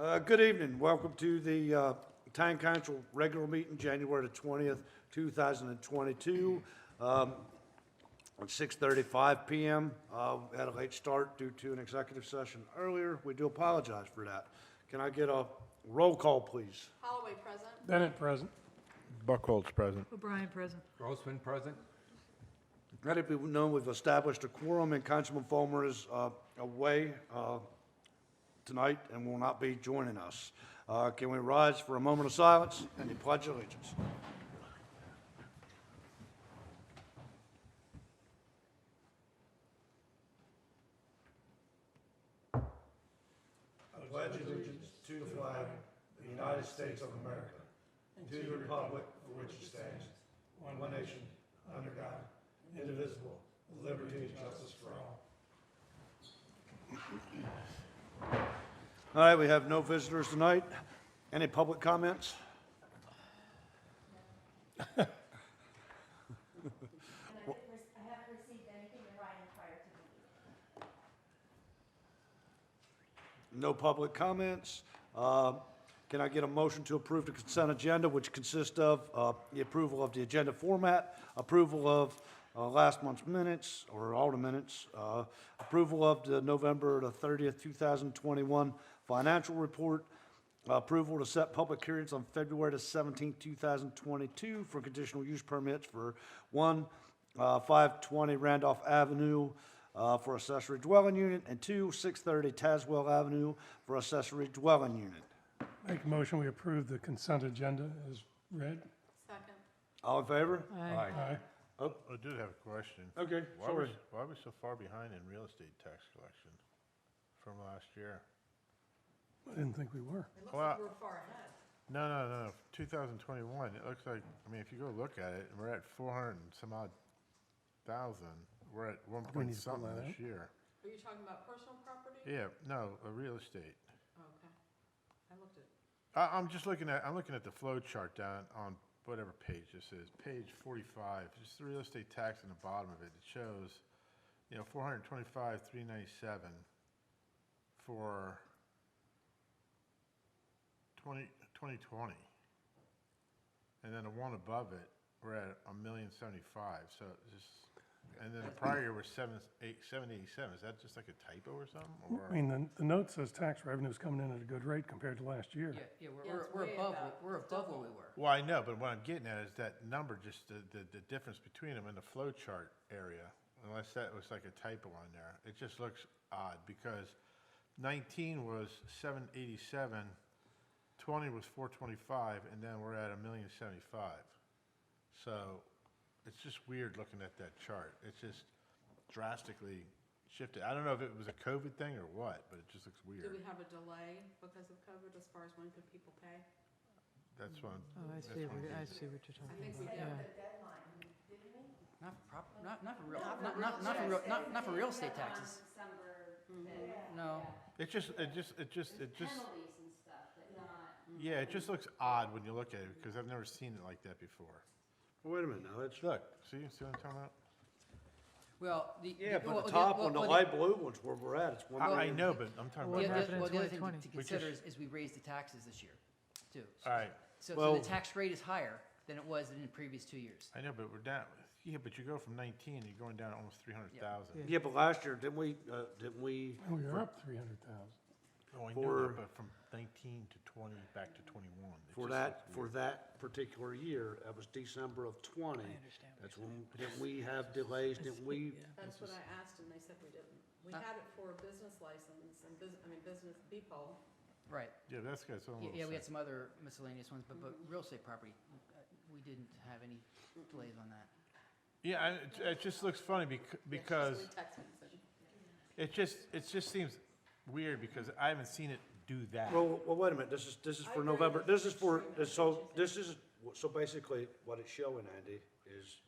Good evening. Welcome to the Town Council regular meeting, January the 20th, 2022. At 6:35 p.m. Had a late start due to an executive session earlier. We do apologize for that. Can I get a roll call, please? Holloway present. Bennett present. Buckholz present. O'Brien present. Grossman present. Let it be known we've established a quorum and Councilman Fulmer is away tonight and will not be joining us. Can we rise for a moment of silence and the pledge of allegiance? I pledge allegiance to the flag of the United States of America and to the republic for which it stands, one nation, under God, indivisible, with liberty and justice for all. All right, we have no visitors tonight. Any public comments? I haven't received anything in writing prior to the meeting. No public comments. Can I get a motion to approve the consent agenda, which consists of the approval of the agenda format, approval of last month's minutes, or all the minutes, approval of the November the 30th, 2021 financial report, approval to set public hearings on February the 17th, 2022 for conditional use permits for 520 Randolph Avenue for accessory dwelling unit, and 630 Tazewell Avenue for accessory dwelling unit. Make a motion, we approve the consent agenda as read. Second. All in favor? Aye. Oh, I did have a question. okay, sorry. Why are we so far behind in real estate tax collection from last year? I didn't think we were. It looks Well, like we're far ahead. No. 2021, it looks like, I mean, if you go look at it, we're at 400 and some odd thousand. We're at 1 We point need to pull something that this year. Are you talking about personal property? Yeah, no, real estate. Oh, okay. I looked at, I'm looking at the flow chart down on whatever page this is, page 45, just the real estate tax in the bottom of it. It shows, 425,397 for 2020. And then the one above it, we're at $1,075,000. So just, and then the prior year was 787. Is that just like a typo or something? Or? I mean, the note says tax revenue's coming in at a good rate compared to last year. Yeah, Yeah, it's we're way above, above. we're It's above double. where we were. Well, I know, but what I'm getting at is that number, just the difference between them in the flow chart area, unless that was like a typo on there, it just looks odd because 19 was 787, 20 was 425, and then we're at $1,075,000. So it's just weird looking at that chart. It's just drastically shifted. I don't know if it was a COVID thing or what, but it just looks do weird. we have a delay because of COVID as far as when could people pay? That's one. Oh, I see, I see what you're I talking think we about, did. yeah. Not for real, not for real estate taxes. No. It just. Penalties and stuff, but not. Yeah, it just looks odd when you look at it because I've never seen it like that before. Wait a minute now, that's, Look, see what I'm talking about? Well, yeah, but the top one, the light blue one's where we're at, it's one. I know, but I'm talking The about. other thing to We consider just- is we raised the taxes this year, too. All right, So Well- the tax rate is higher than it was in the previous 2 years. I know, but we're down. Yeah, but you go from 19, you're going down almost 300,000. Yeah, but last year, didn't we, And we were up 300,000. Oh, I know For- that, but from 19 to 20 back to 21. it for just that, looks for weird. that particular year, that was December of 20. That's when, didn't we have delays, didn't we? That's what I asked and they said we didn't. We had it for a business license and business depot. Right. Yeah, that's got its own little Yeah, we had sense. some other miscellaneous ones, but real estate property, we didn't have any delays on that. Yeah, it just looks funny because Especially Texans and- it just seems weird because I haven't seen it do that. Well, wait a minute, this is for November, this is for, so basically, what it's showing, Andy, is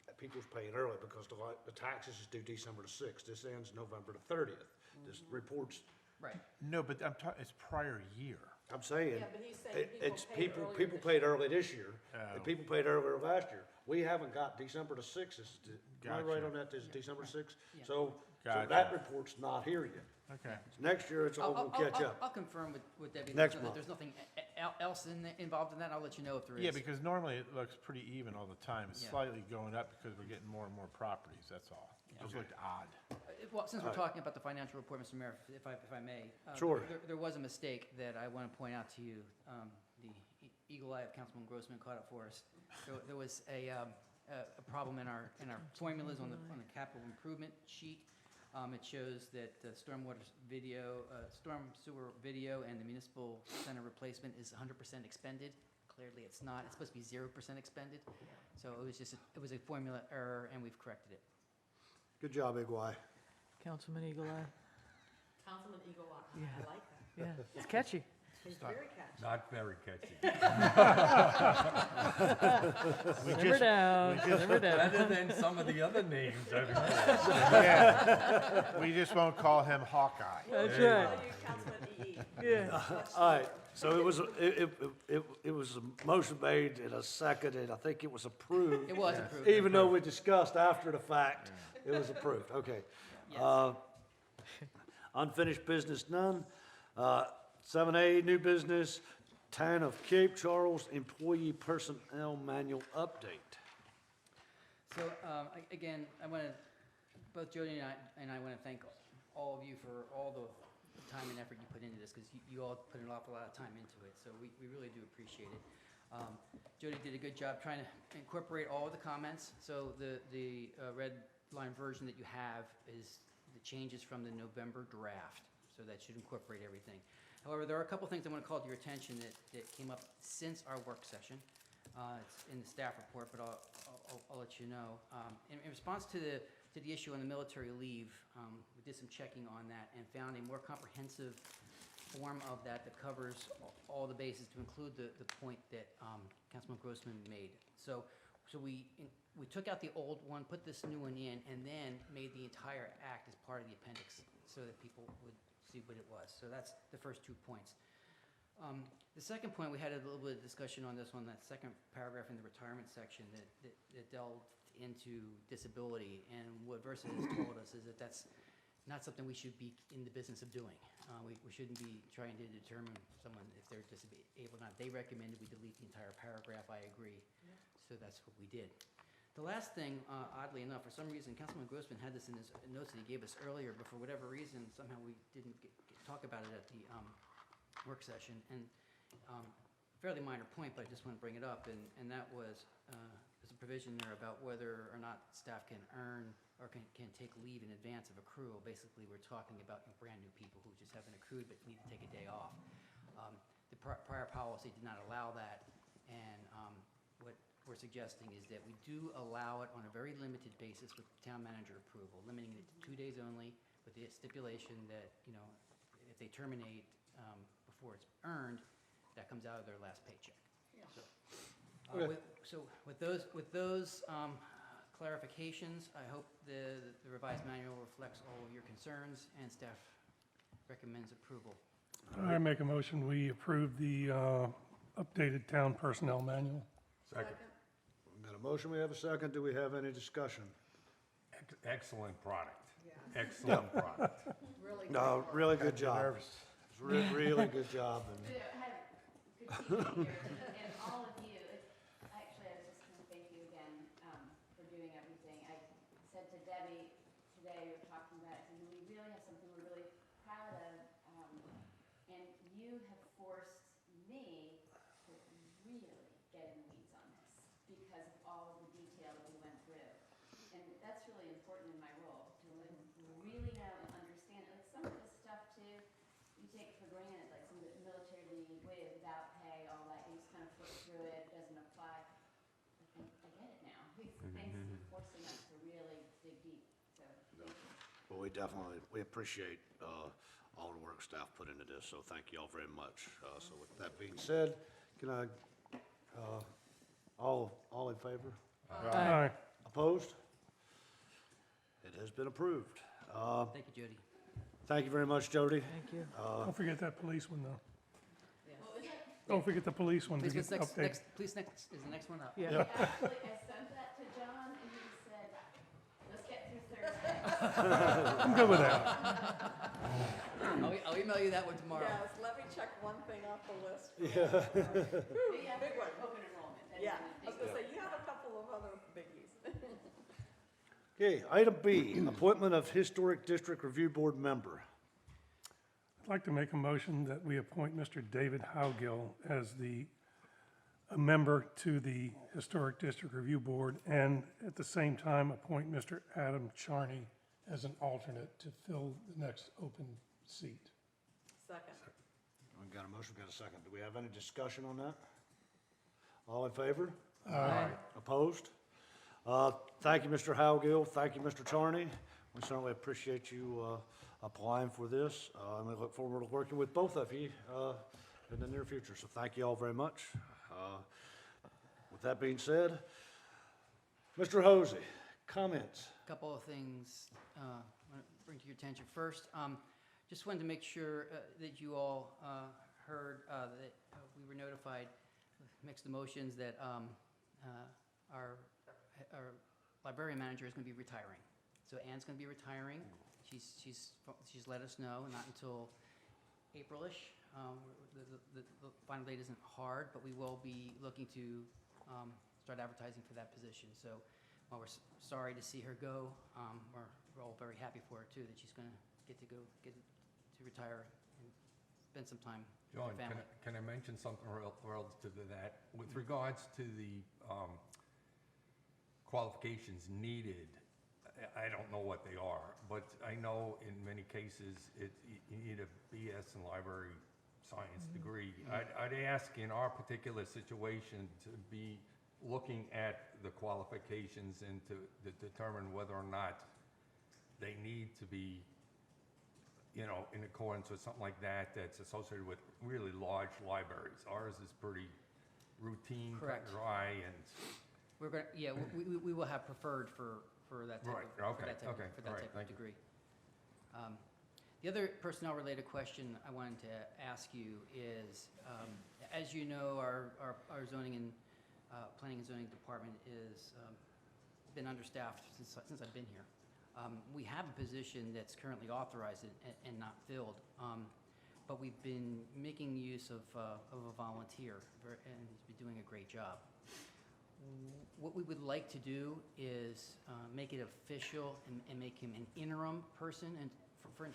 that people's paying early because the taxes is due December the 6th, this ends November the 30th. This report's, Right. No, but I'm talking, it's prior year. I'm saying, Yeah, but he's saying it's people paid people earlier paid this year. early this year, and Oh. people paid earlier last year. We haven't got December the 6th, am I right Gotcha. on that, is December 6th? Yeah. So Gotcha. that report's not here yet. Okay. Next year, it's all gonna catch up. I'll confirm with Debbie. Next that month. There's nothing else involved in that. I'll let you know if there is. Yeah, because normally it looks pretty even all the time. It's Yeah. slightly going up because we're getting more and more properties, that's all. It just looked odd. Well, since we're Alright. talking about the financial report, Mr. Mayor, if I may. Sure. There was a mistake that I want to point out to you. The eagle eye of Councilman Grossman caught it for us. There was a problem in our formulas on the capital improvement sheet. It shows that stormwater video, storm sewer video and the municipal center replacement is 100% expended. Clearly, it's not. It's supposed to be 0% expended. So it was a formula error, and we've corrected it. Good job, Big Y. Councilman Eagle Eye. Councilman Eagle Eye, Yeah. I like that. Yeah, it's catchy. He's very catchy. Not very catchy. Simmer down, simmer down. Better than some of the other names I've heard. Yeah. We just won't call him Hawkeye. That's There you right, Call you Councilman EE. yeah. All right, so it was a motion made and a second, and I think it was approved. It was approved. Even though we discussed after the fact, it was approved, okay. Yes. Unfinished business, none. 7A, new business, Town of Cape Charles Employee Personnel Manual Update. So, again, both Jody and I want to thank all of you for all the time and effort you put into this, because you all put an awful lot of time into it, so we really do appreciate it. Jody did a good job trying to incorporate all of the comments, so the red line version that you have is the changes from the November draft, so that should incorporate everything. However, there are a couple things I want to call to your attention that came up since our work session. It's in the staff report, but I'll let you know. In response to the issue on the military leave, we did some checking on that and found a more comprehensive form of that covers all the bases, to include the point that Councilman Grossman made. So we took out the old one, put this new one in, and then made the entire act as part of the appendix so that people would see what it was. So that's the first 2 points. The second point, we had a little bit of discussion on this one, that second paragraph in the retirement section that delved into disability. And what Versa has told us is that that's not something we should be in the business of doing. We shouldn't be trying to determine someone if they're disabled or not. They recommended we delete the entire paragraph. I agree. So that's what we did. The last thing, oddly enough, for some reason, Councilman Grossman had this in his notes that he gave us earlier, but for whatever reason, somehow we didn't talk about it at the work session. And fairly minor point, but I just want to bring it up, and that was, there's a provision there about whether or not staff can earn or can take leave in advance of accrual. Basically, we're talking about brand new people who just haven't accrued but need to take a day off. The prior policy did not allow that, and what we're suggesting is that we do allow it on a very limited basis with town manager approval, limiting it to 2 days only, with the stipulation that, if they terminate before it's earned, that comes out of their last paycheck. Okay. So with those clarifications, I hope the revised manual reflects all of your concerns, and staff recommends approval. I make a motion, we approve the updated town personnel manual. Second. We've got a motion, we have a second. Do we have any discussion? Excellent product. Yeah, Excellent product. really. No, great really work. good job. Nervous. It's really good job. And Good evening here, and all of you. Actually, I was just going to thank you again for doing everything. I said to Debbie today, we were talking about it, and we really have something we're really proud of, and you have forced me to really get in the weeds on this because of all of the detail that we went through. And that's really important in my role, to really know and understand. Like some of this stuff too, you take for granted, like some of the military leave with, without pay, all that, you just kind of flip through it, doesn't apply. I get it now. Thanks for forcing us to really dig deep, so thank you. well, we appreciate all the work staff put into this, so thank you all very much. So with that being said, can I, all in favor? Aye. Opposed? It has been approved. Thank you, Jody. Thank you very much, Jody. Thank you. Don't forget that police one, though. Yes. What was it? Don't forget the police one to Please, get what's updated. please next is the next one up. Yeah. Actually, I sent that to John, and he said, let's get through Thursday. I'm good with that. I'll email you that one tomorrow. Yes, let me check one thing off the list. Big Big one. open enrollment. That is Yeah, a I was big gonna say, you have a couple of other biggies. Okay, item B, appointment of Historic District Review Board member. I'd like to make a motion that we appoint Mr. David Howgill as a member to the Historic District Review Board, and at the same time appoint Mr. Adam Charney as an alternate to fill the next open seat. Second. We got a motion, we got a second. Do we have any discussion on that? All in favor? Aye. Opposed? Thank you, Mr. Howgill. Thank you, Mr. Charney. We certainly appreciate you applying for this. And we look forward to working with both of you in the near future. So thank you all very much. With that being said, Mr. Hosey, comments? Couple of things I want to bring to your attention. First, just wanted to make sure that you all heard that we were notified, mixed emotions, that our librarian manager is going to be retiring. So Ann's going to be retiring. She's let us know, not until April-ish. The final date isn't hard, but we will be looking to start advertising for that position. So while we're sorry to see her go, we're all very happy for her too, that she's going to get to retire and spend some time with John, her family. can I mention something relative to that? With regards to the qualifications needed, I don't know what they are, but I know in many cases you need a BS in library science degree. I'd ask in our particular situation to be looking at the qualifications and to determine whether or not they need to be, in accordance with something like that that's associated with really large libraries. Ours is pretty routine, cut Correct. and dry, and We're going to, yeah, we will have preferred for that type Right, of, okay, for okay, that all right, type of thank you. degree. The other personnel-related question I wanted to ask you is, as you know, our zoning and planning and zoning department is been understaffed since I've been here. We have a position that's currently authorized and not filled, but we've been making use of a volunteer, and he's been doing a great job. What we would like to do is make it official and make him an interim person and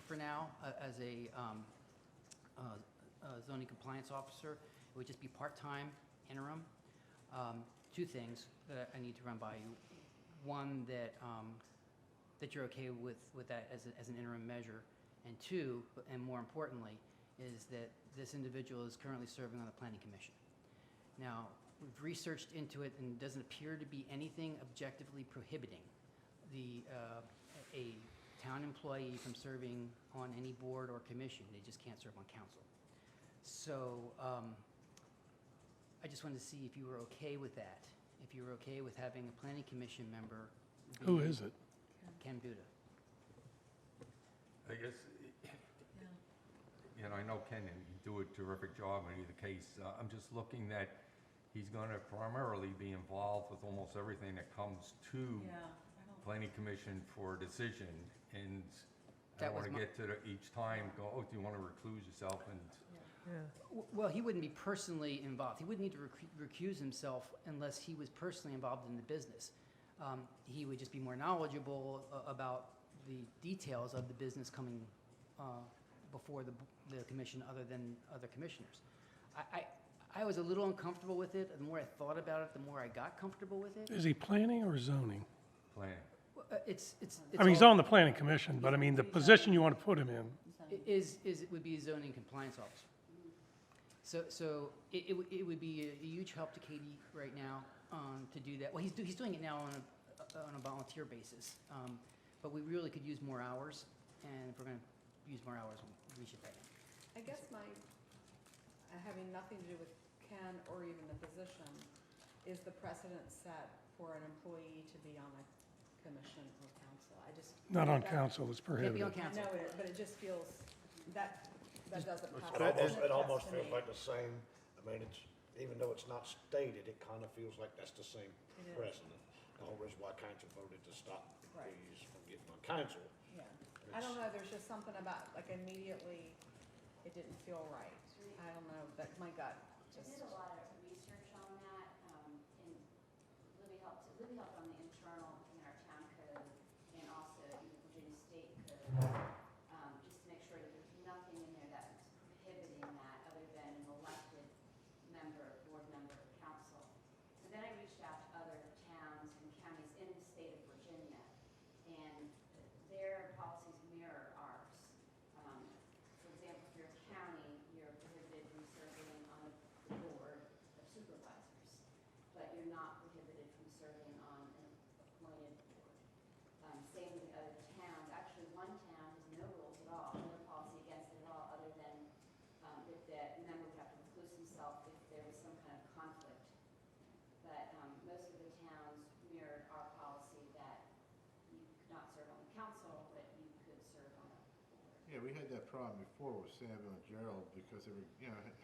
for now as a zoning compliance officer. It would just be part-time interim. Two things that I need to run by you. One, that you're okay with that as an interim measure. And two, and more importantly, is that this individual is currently serving on the Planning Commission. Now, we've researched into it, and it doesn't appear to be anything objectively prohibiting a town employee from serving on any board or commission. They just can't serve on council. So I just wanted to see if you were okay with that, if you were okay with having a planning commission member. Who is it? Ken Buda. I guess, I know Ken, and you do a terrific job in either case. I'm just looking that he's going to primarily be involved with almost everything that comes to Planning Commission for a decision, and I That don't was want to get to each time go, oh, do you want to recluse yourself? And Well, he wouldn't be personally involved. He wouldn't need to recuse himself unless he was personally involved in the business. He would just be more knowledgeable about the details of the business coming before the commission other than other commissioners. I was a little uncomfortable with it. The more I thought about it, the more I got comfortable with it. Is he planning or zoning? planning. It's I mean, he's all- on the planning commission, but I mean, the position you want to put him in. it would be a zoning compliance officer. So it would be a huge help to Katie right now to do that. Well, he's doing it now on a volunteer basis, but we really could use more hours, and if we're going to use more hours, we should pay him. I guess having nothing to do with Ken or even the position, is the precedent set for an employee to be on a commission or council? Not on that- council, it's Can't be on prohibited. I council. know it, but it just feels, that doesn't pass. It almost feels like the same, I mean, even though it's not stated, it kind of feels like that's the same It is. precedent. The whole reason why council voted to stop Right. employees from getting on council. Yeah. I don't know, there's just something about, like, immediately, it didn't feel right. I don't know, that my gut I just, did a lot of research on that, and Libby helped on the internal in our town code and also in the Virginia State Code, just to make sure that there's nothing in there that was prohibiting that other than an elected member, board member of council. So then I reached out to other towns and counties in the state of Virginia, and their policies mirror ours. For example, if you're a county, you're prohibited from serving on the board of supervisors, but you're not prohibited from serving on an appointed board. Same with the other towns. Actually, one town has no rules at all, no policy against it at all, other than that the member would have to recluse himself if there was some kind of conflict. But most of the towns mirrored our policy that you could not serve on the council, but you could serve on a board. Yeah, we had that problem before with Samuel and Gerald because they were,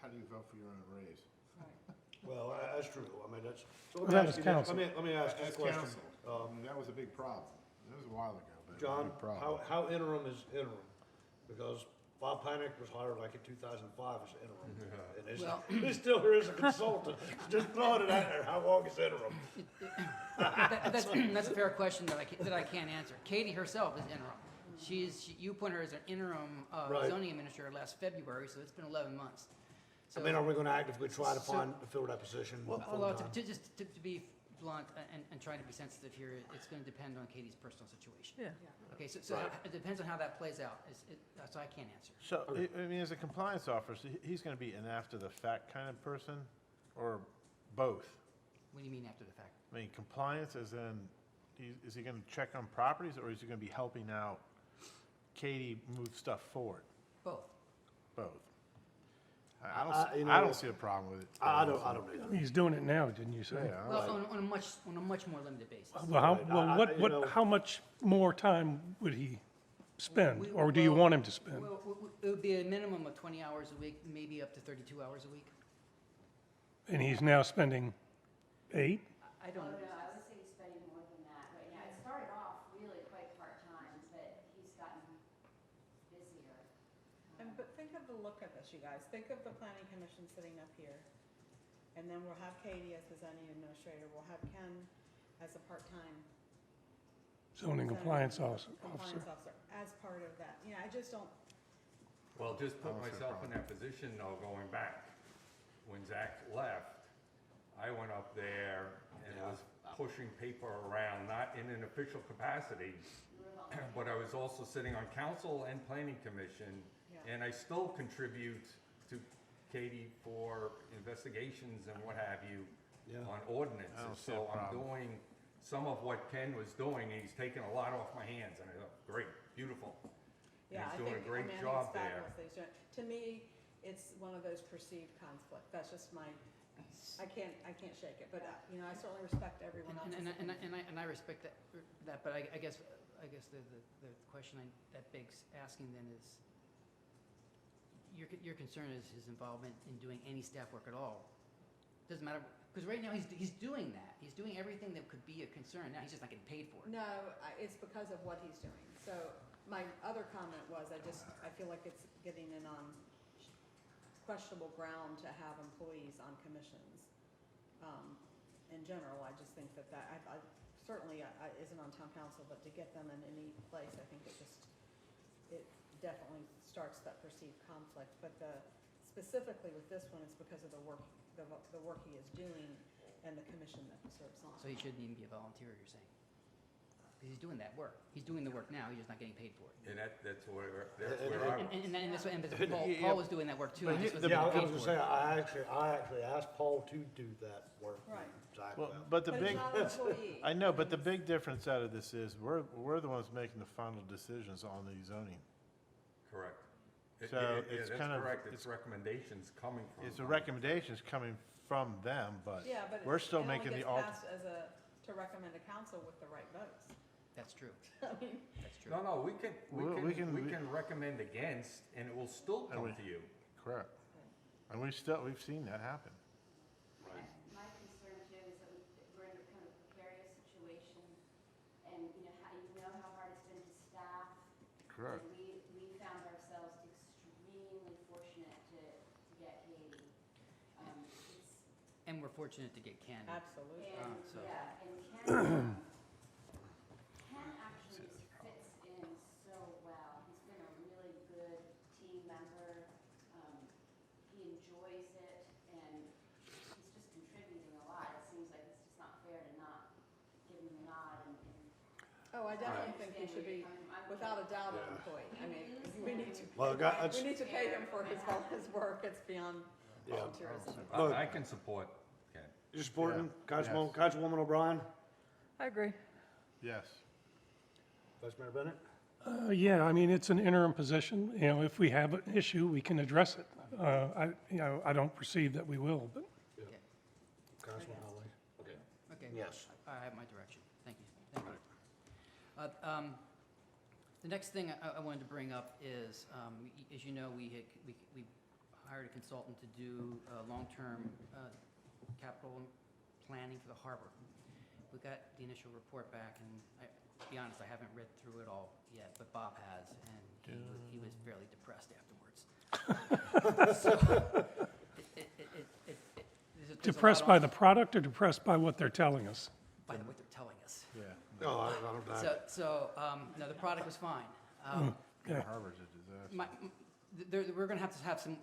how do you vote for your own raise? right. Well, that's true. I mean, that's, so Well, that was council. let me ask you a As question. council, that was a big problem. It was a while ago, but it was a John, big problem. how interim is interim? Because Bob Panic was hired like in 2005 as interim. And Well- he's still here as a consultant. Just throwing it out there. How long is interim? That's a fair question that I can't answer. Katie herself is interim. You appointed her as an interim Right. zoning administrator last February, so it's been 11 months. I So, mean, are we gonna actively try to So- fill that position well, full-time? just to be blunt and trying to be sensitive here, it's going to depend on Katie's personal situation. Yeah. Okay, so Right. it depends on how that plays out. So I can't answer. So, I mean, as a compliance officer, he's gonna be an after-the-fact kind of person, or both? What do you mean after the fact? I mean, compliance as in, is he gonna check on properties, or is he gonna be helping out Katie move stuff forward? Both. Both. you know, I don't see a problem with it. I don't either. He's doing it now, didn't you say? Yeah, Well, on a much more limited basis. Well, Right. You know- how much more time would he spend, We- or do you well- want him to spend? Well, it would be a minimum of 20 hours a week, maybe up to 32 hours a week. And he's now spending 8? I Oh, don't, no, I would say he's spending more than that right now. It started off really quite part-time, but he's gotten busier. But think of the look of this, you guys. Think of the planning commission sitting up here. And then we'll have Katie as the zoning administrator. We'll have Ken as a part-time Zoning compliance officer. compliance officer as part of that. You know, I just don't, Well, just I put don't see a myself in problem. that position though, going back. When Zach left, I went up there and Yeah. was pushing paper around, not in an official capacity, but I was also sitting on council and planning commission. Yeah. And I still contribute to Katie for investigations and what have you Yeah. on I don't ordinances. see a So I'm problem. doing some of what Ken was doing, and he's taking a lot off my hands, and I thought, great, beautiful. And yeah, I he's think, doing a I great mean, I think job it's there. fabulous that he's doing. To me, it's one of those perceived conflict. That's just my, I can't shake it. But, you know, I certainly respect everyone else's opinion. and I respect that, but I guess the question that begs asking then is, your concern is his involvement in doing any staff work at all. Doesn't matter, because right now he's doing that. He's doing everything that could be a concern. Now he's just not getting paid for it. No, it's because of what he's doing. So my other comment was, I feel like it's getting in on questionable ground to have employees on commissions. In general, I just think that I certainly isn't on town council, but to get them in any place, I think it definitely starts that perceived conflict. But specifically with this one, it's because of the work he is doing and the commission that he serves on. So he shouldn't even be a volunteer, you're saying? Because he's doing that work. He's doing the work now, he's just not getting paid for it. And that's where I was. And that's what, and Yeah. Paul was doing that work too, But he just he- wasn't Yeah, I getting was paid gonna for say, it. I actually asked Paul to do that work. Right. Zach Well, left. but the But big, he's not an employee. I know, but the big difference out of this is, we're the ones making the final decisions on the zoning. Correct. So it's That's kind of- correct, it's- it's recommendations coming from. It's the them. recommendations coming from them, but Yeah, but we're still it only making the gets ult. passed to recommend to council with the right votes. That's true, I mean, that's true. No, we We can recommend against, and it will still And come we- to you. Correct. And we've seen that happen. My concern too is that we're in a kind of precarious situation and you know how hard it's been to staff. Correct. And we found ourselves extremely fortunate to get Katie. It's, And we're fortunate to get Ken. Absolutely. and, so- yeah, and Ken actually just fits in so well. He's been a really good team member. He enjoys it, and he's just contributing a lot. It seems like it's just not fair to not give him a nod and Oh, I definitely think he should be, without a doubt, an Yeah. employee. I mean, we need to, Well, we need to pay him for his work. It's beyond Yeah. volunteerism. Look. I can support Ken. You supporting Yeah. Councilwoman O'Brien? I agree. Yes. Vice Mayor Bennett? Yeah, I mean, it's an interim position. You know, if we have an issue, we can address it. I don't perceive that we will, but Councilman Holly? Okay. Okay. Yes. I have my direction. Thank you. Thank you. The next thing I wanted to bring up is, as you know, we hired a consultant to do long-term capital planning for the harbor. We got the initial report back, and to be honest, I haven't read through it all yet, but Bob has, and he was fairly depressed afterwards. So, there's a lot depressed by on- the product or depressed by what they're telling us? by what they're telling us. Yeah. No, I don't know. No, the product was fine. Okay. Harbor's a disaster. We're going to have some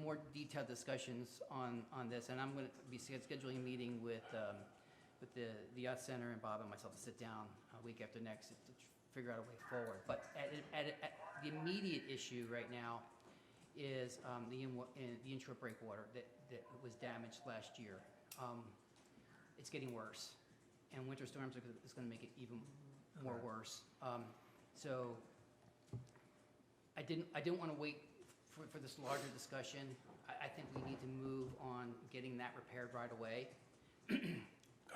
more detailed discussions on this, and I'm going to be scheduling a meeting with the Yacht Center and Bob and myself to sit down week after next to figure out a way forward. But the immediate issue right now is the inshore breakwater that was damaged last year. It's getting worse, and winter storms is going to make it even more worse. So I didn't want to wait for this larger discussion. I think we need to move on getting that repaired right away.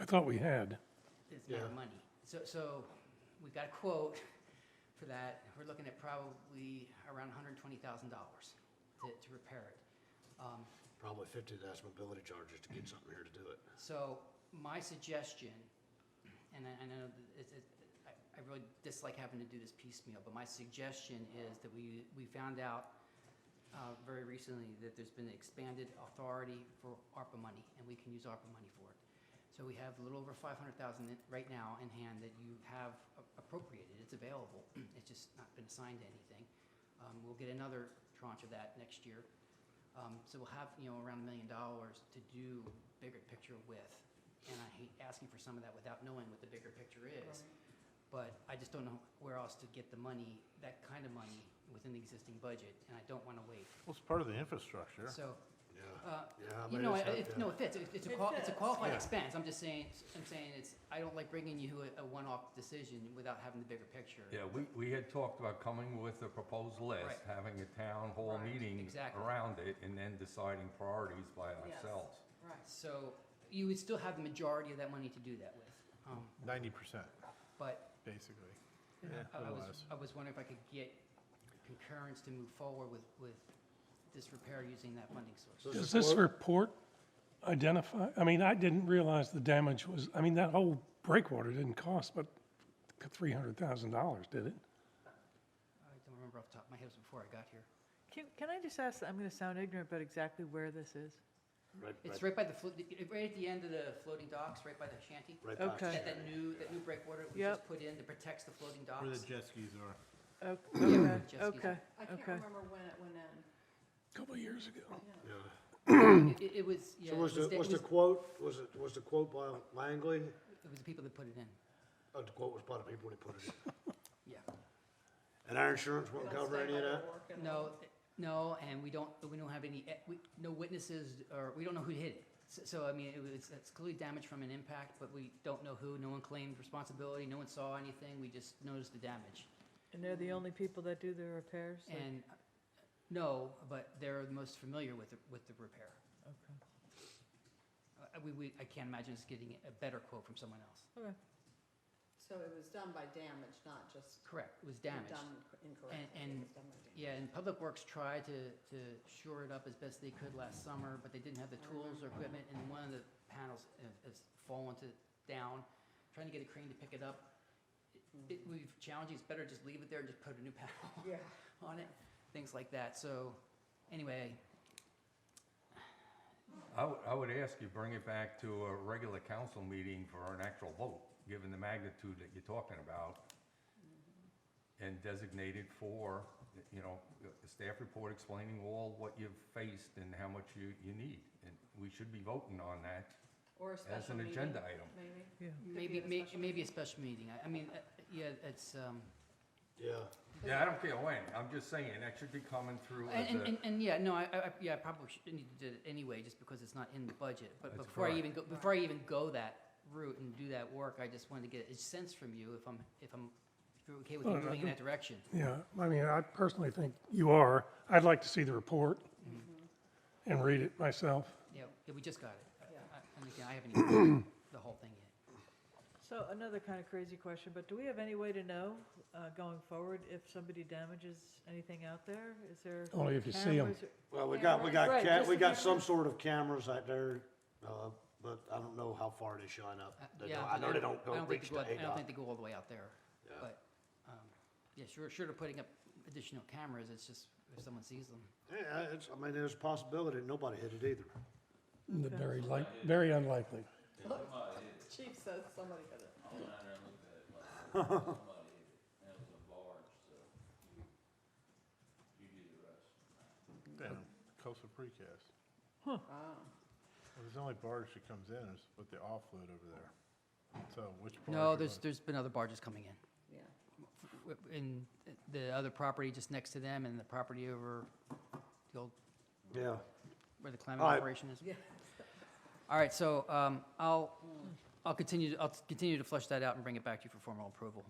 I thought we had. It's a matter of money. So we've got a quote for that. We're looking at probably around $120,000 to repair it. Probably 50 of that's mobility charges to get something here to do it. So my suggestion, and I know I really dislike having to do this piecemeal, but my suggestion is that we found out very recently that there's been expanded authority for ARPA money, and we can use ARPA money for it. So we have a little over $500,000 right now in hand that you have appropriated. It's available. It's just not been assigned to anything. We'll get another tranche of that next year. So we'll have around $1 million to do bigger picture with. And I hate asking for some of that without knowing what the bigger picture is. But I just don't know where else to get the money, that kind of money, within the existing budget, and I don't want to wait. Well, it's part of the infrastructure. So, Yeah. Yeah, I mean, it it's- fits. It's a fits. qualified Yeah. expense. I'm saying I don't like bringing you a one-off decision without having the bigger picture. Yeah, we had talked about coming with a proposed list, Right. having a town hall Right, meeting exactly. around it, and then deciding priorities by Yes. ourselves. Right. So you would still have the majority of that money to do that with. 90%, But basically. I was wondering if I could get concurrence to move forward with this repair using that funding source. So Does this report identify, I mean, I didn't realize the damage was, I mean, that whole breakwater didn't cost but $300,000, did it? I don't remember off the top of my head, it was before I got here. Can I just ask, I'm going to sound ignorant, but exactly where this is? It's right by right at the end of the floating docks, right by the shanty. Right past Okay. it. That new breakwater that was Yep. just put in that protects the floating docks. Where the jet skis are. Okay, Jet skis. okay, I can't okay. remember when it went in. A couple of years ago. Yeah. It was, yeah. So was it the quote, was the quote by Langley? It was the people that put it in, Oh, the quote was by the people when he put it in. yeah. And our insurance won't cover any of that? No, and we don't have any, no witnesses, or we don't know who hit it. So I mean, it's clearly damage from an impact, but we don't know who. No one claimed responsibility. No one saw anything. We just noticed the damage. And they're the only people that do the repairs? Like- And no, but they're the most familiar with the repair. Okay, I can't imagine us getting a better quote from someone else. okay. So it was done by damage, not just Correct, it was damaged. done incorrectly. And- It was done by damage. Yeah, and Public Works tried to shore it up as best they could last summer, but they didn't have the tools or equipment, and one of the panels has fallen down. Trying to get a crane to pick it up, we've challenged, it's better just leave it there and just put a new panel Yeah. on it, things like that. So, anyway, I would ask you, bring it back to a regular council meeting for an actual vote, given the magnitude that you're talking about. And designate it for, you know, a staff report explaining all what you've faced and how much you need. And we should be voting on that Or a as special an meeting, agenda item. maybe. Yeah. maybe a special meeting. I mean, yeah, it's, Yeah. Yeah, I don't care when, I'm just saying, that should be coming through as a, and yeah, no, I probably need to do it anyway, just because it's not in the budget. But That's before I correct. even go that route and do that work, I just wanted to get a sense from you if you're okay with me Well, moving in that direction. Yeah, I mean, I personally think you are. I'd like to see the report and read it myself. Yeah, we just got it. Yeah. And again, I haven't even the whole thing yet. So another kind of crazy question, but do we have any way to know, going forward, if somebody damages anything out there? Is there? Only if you see 'em. cameras or- Well, Right, just we the got some cameras. sort of cameras out there, but I don't know how far they shine up. They Yeah, don't- I know they don't I go don't think reach they go to out- I don't think ADOT. they go all the way out there. Yeah. But, yeah, sure to putting up additional cameras, it's just if someone sees them. Yeah, I mean, there's a possibility that nobody hit it either. Very unlikely. Chief says somebody did it. I went out there and looked at it, like, somebody hit it, and it was a barge, so you do the rest. Down, coastal precast. Wow. Well, there's only barge that comes in, is what they offload over there. So which barge? No, are there's gonna- been other barges coming in. Yeah. In the other property just next to them and the property over the old, Yeah. where the climbing All right. operation is. Yeah. All right, so I'll continue to flesh that out and bring it back to you for formal approval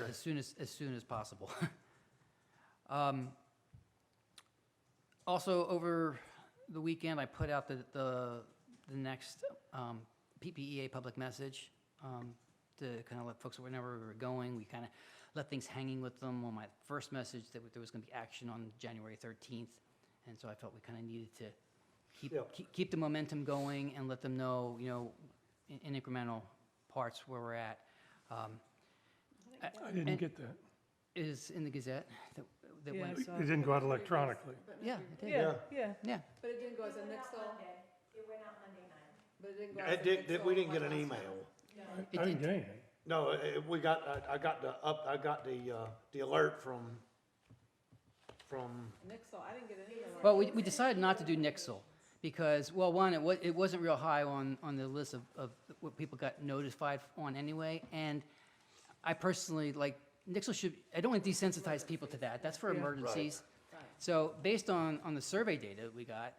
as soon as possible. Also, over the weekend, I put out the next PPEA public message to kind of let folks, whenever we were going, we kind of let things hanging with them. On my first message, that there was going to be action on January 13th, and so I felt we kind of needed to keep the momentum going and let them know, in incremental parts where we're at. I didn't get that. Is in the Gazette that Yeah, went. I saw It didn't go out electronically. Yeah, it did. Yeah, yeah. Yeah. But it didn't go as a Nixle, It went out Monday night. but it didn't go as a We Nixle didn't get like an last email. time. It I didn't did. get anything. No, I got the alert from, Nixle, I didn't get any of Well, we decided not to do Nixle because, well, one, it wasn't real high on the list of what people got notified on anyway. And I personally, like, Nixle I don't want to desensitize people to that. That's for Yeah. emergencies. Right. So based on the survey data that we got,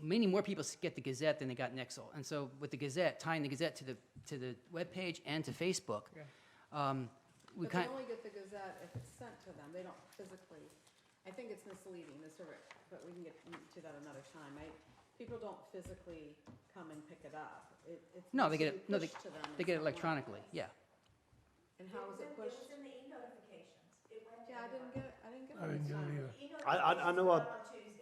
many more people get the Gazette than they got Nixle. And so with the Gazette, tying the Gazette to the webpage and to Facebook, Yeah. we But kind they only get the Gazette if it's sent to them, they don't physically, I think it's misleading, the survey, but we can get to that another time. People don't physically come and pick it up. It's No, they get mostly it, no, pushed to them in they get it some way. electronically, yeah. And how was it pushed? in the e-notifications. It went Yeah, I didn't get it I didn't this get it time. either.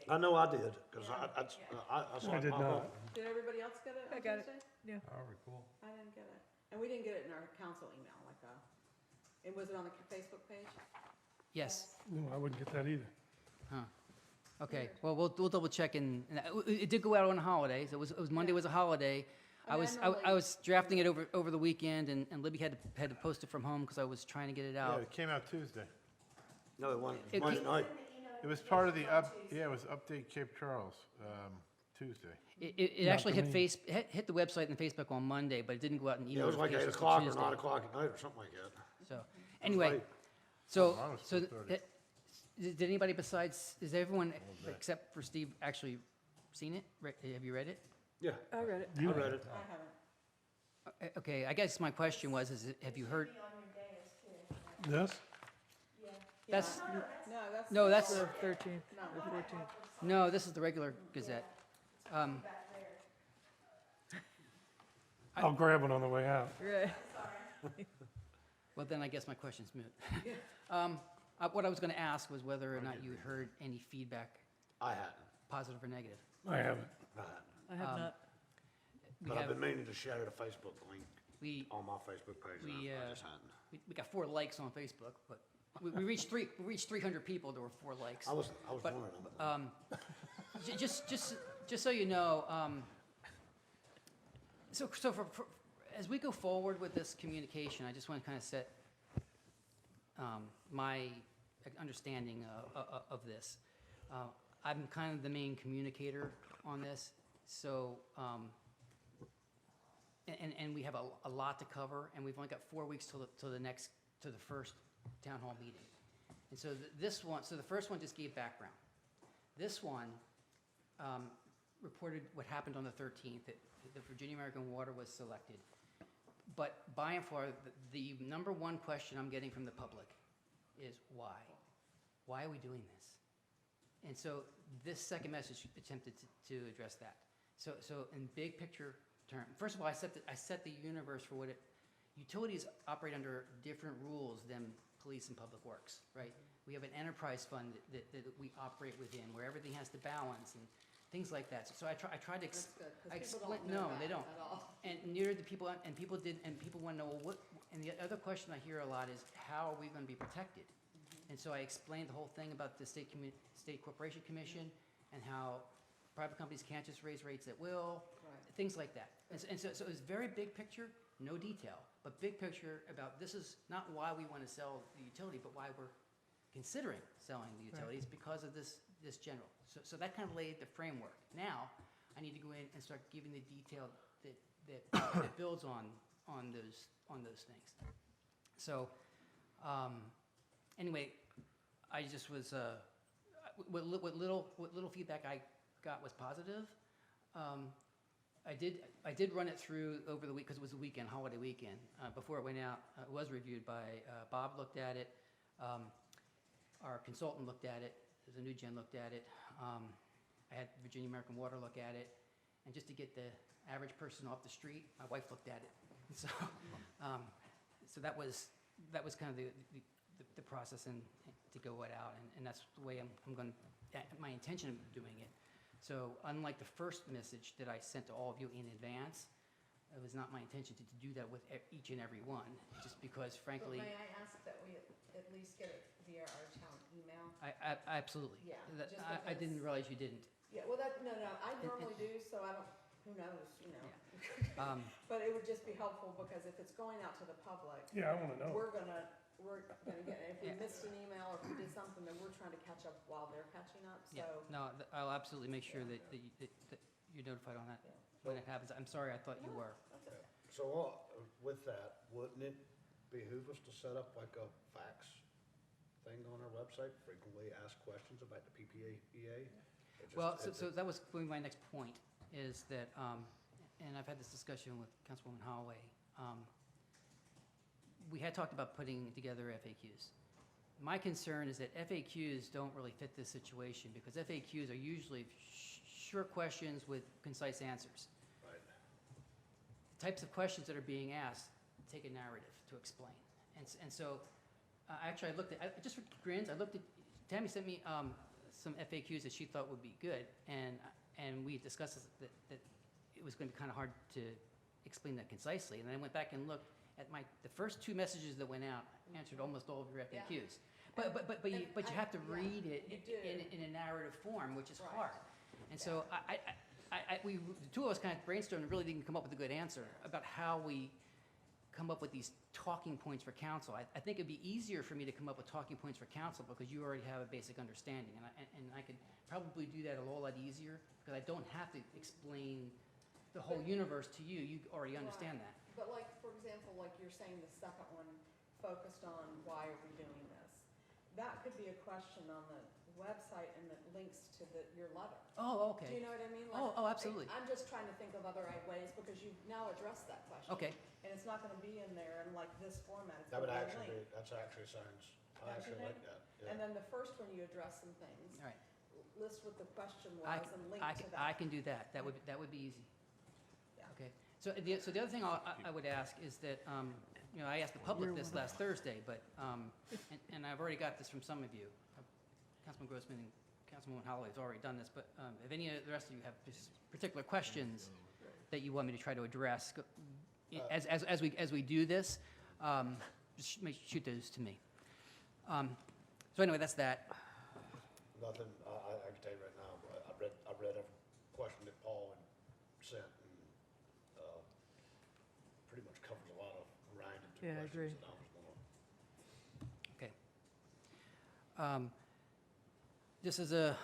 I know I did, because I saw I it did pop not. up. Did everybody else get it I on got it. Tuesday? I recall. I didn't get it. And we didn't get it in our council email, was it on the Facebook page? Yes. No, I wouldn't get that either. Huh. Okay, well, we'll double check and it did go out on holidays. It was Monday was a holiday. I was drafting it over the weekend and Libby had to post it from home because I was trying to get it Yeah, out. it came out Tuesday. No, it wasn't. It- Monday night. It was part of the it was Update Cape Charles, Tuesday. It Not actually for hit me. hit the website and Facebook on Monday, but it didn't go out in Yeah, it was like 8 e-notifications o'clock till or Tuesday. 9 o'clock at night or something like that. So, anyway, late. so, Mine was so 4:30. did anybody besides, is everyone except for Steve actually seen it? Have you read it? Yeah, I read it. I read it. I haven't. Okay, I guess my question was, have you heard? This? That's, No, no, that's, The 13th, the 14th. no, this is the regular Gazette. I'll grab one on the way out. Right. Well, then I guess my question's moot. What I was going to ask was whether or not you heard any feedback, I hadn't. positive or negative. I haven't. I hadn't. I have not. We But I've have, been meaning to share the Facebook link. On my Facebook page, We, I uh, just hadn't. we got 4 likes on Facebook, but we reached 300 people, there were 4 likes. I was But, one of them. just so you know, so as we go forward with this communication, I just want to kind of set my understanding of this. I'm kind of the main communicator on this, so, and we have a lot to cover, and we've only got 4 weeks till the first town hall meeting. And so the first one just gave background. This one reported what happened on the 13th, that the Virginia American Water was selected. But by and far, the number one question I'm getting from the public is why? Why are we doing this? And so this second message attempted to address that. So in big picture term, first of all, I set the universe for what utilities operate under different rules than police and public works, right? We have an enterprise fund that we operate within, where everything has to balance and things like that. So I tried to That's good, I because people explain. don't know No, they that don't. at all. And neither do people, and people want to know, well, what, and the other question I hear a lot is, how are we going to be protected? And so I explained the whole thing about the State Corporation Commission and how private companies can't just raise rates at will, Right. things like that. And so it was very big picture, no detail, but big picture about this is not why we want to sell the utility, but why we're considering selling the utilities because of this general. So that kind of laid the framework. Now, I need to go in and start giving the detail that builds on those things. So, anyway, I just was, what little feedback I got was positive. I did run it through over the week, because it was a weekend, holiday weekend. Before it went out, it was reviewed by, Bob looked at it, our consultant looked at it, there's a new gen looked at it. I had Virginia American Water look at it, and just to get the average person off the street, my wife looked at it. So, so that was kind of the process and to go it out, and that's the way I'm going to, my intention of doing it. So unlike the first message that I sent to all of you in advance, it was not my intention to do that with each and every one, just because frankly. But may I ask that we at least get it via our town email? Absolutely. Yeah, That- just I because- didn't realize you didn't. Yeah, well, no, I normally do, so I don't, who knows, you know? But it would just be helpful, because if it's going out to the public, Yeah, I want to know. we're gonna get, if we Yeah. missed an email or if we did something, then we're trying to catch up while they're catching up, so. Yeah, no, I'll absolutely make sure that you're notified on that Yeah. when it happens. I'm sorry, I thought you No, were. that's okay. So with that, wouldn't it behoove us to set up like a fax thing on our website, frequently asked questions about the PPA? Well, so that was going to be my next point, is that, and I've had this discussion with Councilwoman Holloway. We had talked about putting together FAQs. My concern is that FAQs don't really fit this situation, because FAQs are usually short questions with concise answers. Right. The types of questions that are being asked take a narrative to explain. And so, actually, just for grins, Tammy sent me some FAQs that she thought would be good, and we discussed that it was going to be kind of hard to explain that concisely. And then I went back and looked at the first 2 messages that went out, answered almost all of your FAQs. But you have to read it You do. in a narrative form, which is Right. hard. And so the 2 of us kind of brainstormed and really didn't come up with a good answer about how we come up with these talking points for council. I think it'd be easier for me to come up with talking points for council, because you already have a basic understanding, and I could probably do that a whole lot easier, because I don't have to explain the whole universe to you. You already understand that. But like, for example, like you're saying, the second one focused on why are we doing this? That could be a question on the website, and that links to your letter. Oh, Do okay. you know what I mean? Oh, absolutely. I'm just trying to think of other ways, because you've now addressed that question. Okay. And it's not gonna be in there in like this format. It's That would gonna be a actually link. sounds, I Don't you actually like think? that. And Yeah. then the first one, you address some things, All right. list what the question I was, and link to that. I can do that. That would be easy. Yeah. Okay. So the other thing I would ask is that, I asked the public this last Thursday, but, and I've already got this from some of you. Councilman Grossman and Councilwoman Holloway has already done this, but if any of the rest of you have particular questions that you want me to try to address, as we do this, just shoot those to me. So anyway, that's that. Nothing, I can tell you right now, I read every question that Paul had sent, and, pretty much covers a lot of Ryan and two Yeah, I agree. questions that I was going. Okay. Just as a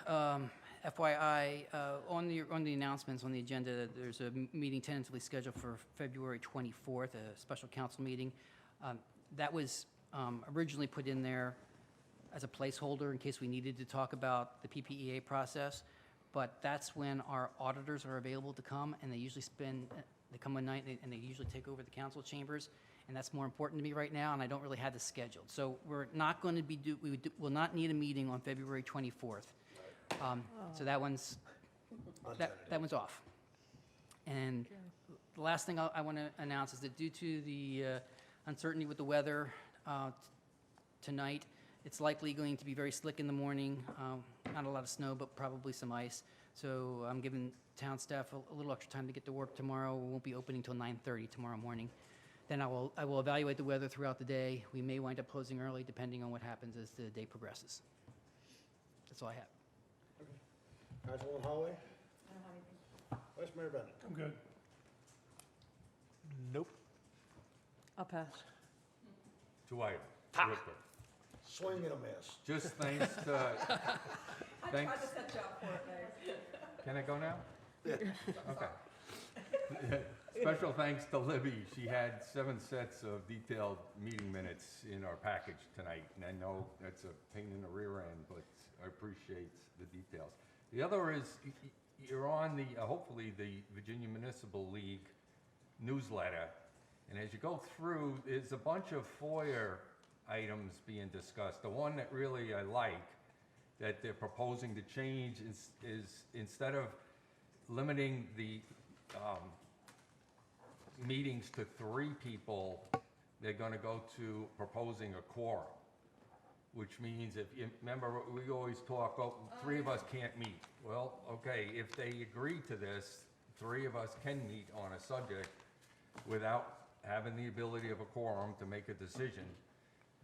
FYI, on the announcements on the agenda, there's a meeting tentatively scheduled for February 24th, a special council meeting. That was originally put in there as a placeholder in case we needed to talk about the PPEA process, but that's when our auditors are available to come, and they usually they come one night, and they usually take over the council chambers, and that's more important to me right now, and I don't really have this scheduled. So we're not going to be, we will not need a meeting on February 24th. So that one's, that one's off. And the last thing I want to announce is that due to the uncertainty with the weather tonight, it's likely going to be very slick in the morning, not a lot of snow, but probably some ice. So I'm giving town staff a little extra time to get to work tomorrow. We won't be opening till 9:30 tomorrow morning. Then I will evaluate the weather throughout the day. We may wind up closing early depending on what happens as the day progresses. That's all I have. Councilwoman Holloway, I don't have anything. Vice Mayor Bennett. I'm good. Nope. I'll pass. 2 items, real quick. Swing and a miss. Just thanks to, I thanks, tried to set you up for it, Dave. can I go now? Yeah. Okay. Special thanks to Libby. She had 7 sets of detailed meeting minutes in our package tonight, and I know that's a pain in the rear end, but I appreciate the details. The other is, you're on the, hopefully, the Virginia Municipal League newsletter, and as you go through, there's a bunch of FOIA items being discussed. The one that really I like, that they're proposing to change is instead of limiting the meetings to 3 people, they're gonna go to proposing a quorum, which means if you remember, we always talk, oh, 3 of us can't meet. Well, okay, if they agree to this, 3 of us can meet on a subject without having the ability of a quorum to make a decision.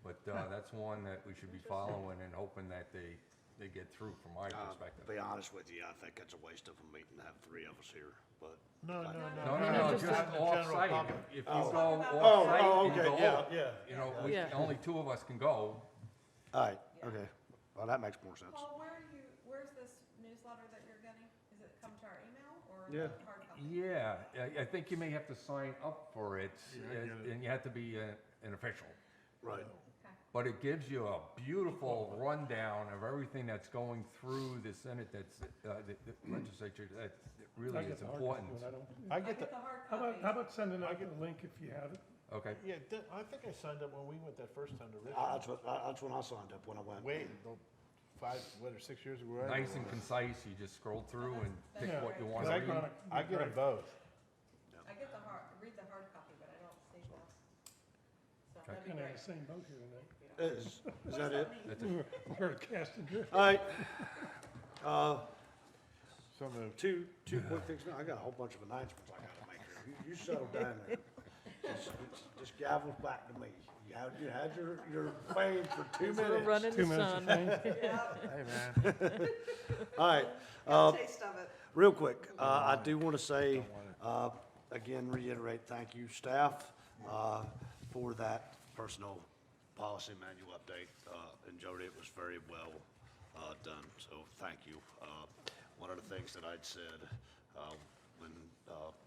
But that's one that we should be following and hoping that they get through from my perspective. To be honest with you, I think it's a waste of a meeting to have 3 of us here, but. No, No, just just the general off-site. public. If you Oh. go Oh, off-site and you okay, go, yeah, oh, yeah. you know, Yeah. only 2 of us can go. All right, okay. Well, that makes more sense. Paul, where's this newsletter that you're getting? Is it come to our email or Yeah. the hard copy? Yeah, I think you may have to sign up for it, and you have to be an official. Right. Okay. But it gives you a beautiful rundown of everything that's going through the Senate, that's, the legislature, that really I get is the hard important. copy, but I don't- I I get the, get the hard How copy. about sending out the link if you have it? Okay, yeah, I think I signed up when we went that first time to That's Richmond. that's when I signed up, when I went. Wait, 5, 6 years ago? wherever nice it and was. concise, you just scroll through and pick Yeah. what you want 'Cause to read. I get them both. I get read the hard copy, but I don't see the, so that'd be Kind of in great. the same boat here tonight. Is that it? That's it. We're cast adrift. All right. So moved. Two quick things. I got a whole bunch of announcements I gotta make here. You settle down there. Just gavel back to me. You had your fame for 2 Little minutes. run in 2 the minutes sun. of fame. Hey, man. All right. Taste of it. Real quick, I do want to say, again, reiterate, thank you, staff, for that personnel policy manual update. And Jody, it was very well done, so thank you. One of the things that I'd said when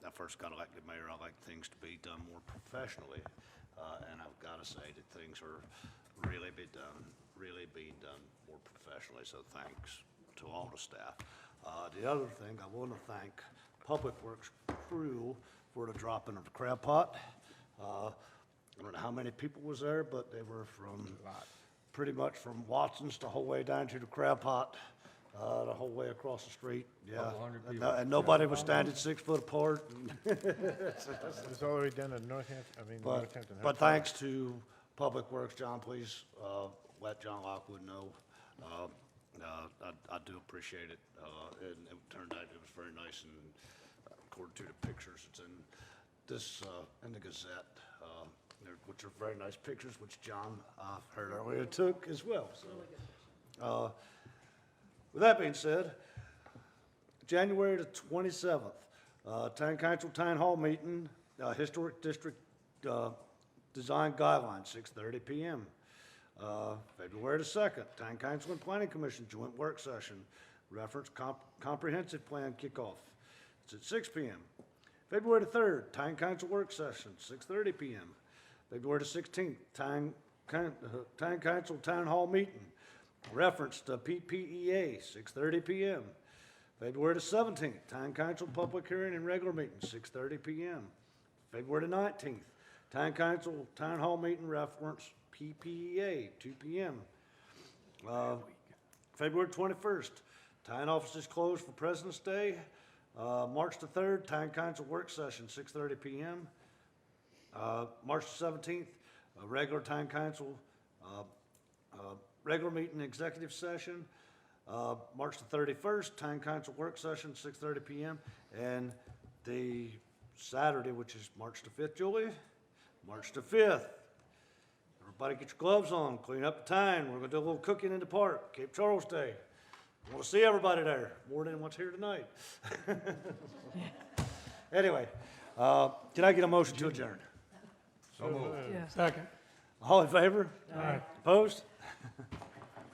I first got elected mayor, I like things to be done more professionally. And I've got to say that things are really being done more professionally, so thanks to all the staff. The other thing, I want to thank Public Works crew for the dropping of the crab pot. I don't know how many people was there, but they were from, pretty much from Watson's the whole way down to the crab pot, the whole way across the street, yeah. Couple hundred And people. and nobody was standing 6 foot apart. It's all the way down to Northampton. But thanks to Public Works, John, please, let John Lockwood know. I do appreciate it, and it turned out it was very nice, and according to the pictures, it's in this in the Gazette, which are very nice pictures, which John, heard earlier, took as well. So, with that being said, January the 27th, Town Council Town Hall meeting, Historic District Design Guidelines, 6:30 PM. February the 2nd, Town Council and Planning Commission Joint Work Session, reference comprehensive plan kickoff. It's at 6 PM. February the 3rd, Town Council Work Session, 6:30 PM. February the 16th, Town Council Town Hall meeting, reference to PPEA, 6:30 PM. February the 17th, Town Council public hearing and regular meeting, 6:30 PM. February the 19th, Town Council Town Hall meeting, reference PPEA, 2 PM. February 21st, Town offices closed for President's Day. March the 3rd, Town Council work session, 6:30 PM. March the 17th, a regular Town Council, regular meeting executive session. March the 31st, Town Council work session, 6:30 PM. And the Saturday, which is March the 5th, Julie? March the 5th. Everybody get your gloves on, clean up the town. We're gonna do a little cooking in the park, Cape Charles Day. Want to see everybody there, more than what's here tonight. Anyway, can I get a motion to adjourn? So moved. Yeah. Second. All in favor? Aye. Opposed?